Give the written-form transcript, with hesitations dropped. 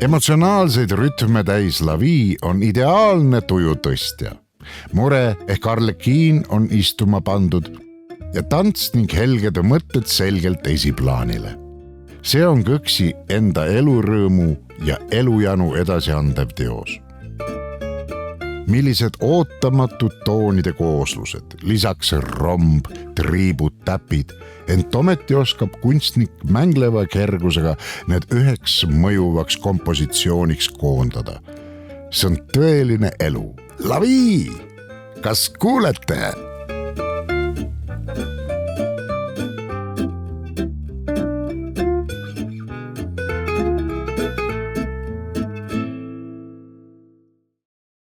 Emotsionaalseid rütme täis lavi on ideaalne tujutõstja. Mure ehk arlekiin on istuma pandud ja tants ning helged mõtted selgelt esiplaanile. See on Kõksi enda elurõõmu ja elujanu edasi andev teos. Millised ootamatud toonide kooslused, lisaks romb, triibud, täpid, ent ometi oskab kunstnik mängleva kergusega need üheks mõjuvaks kompositsiooniks koondada. See on tõeline elu. Lavi! Kas kuulete?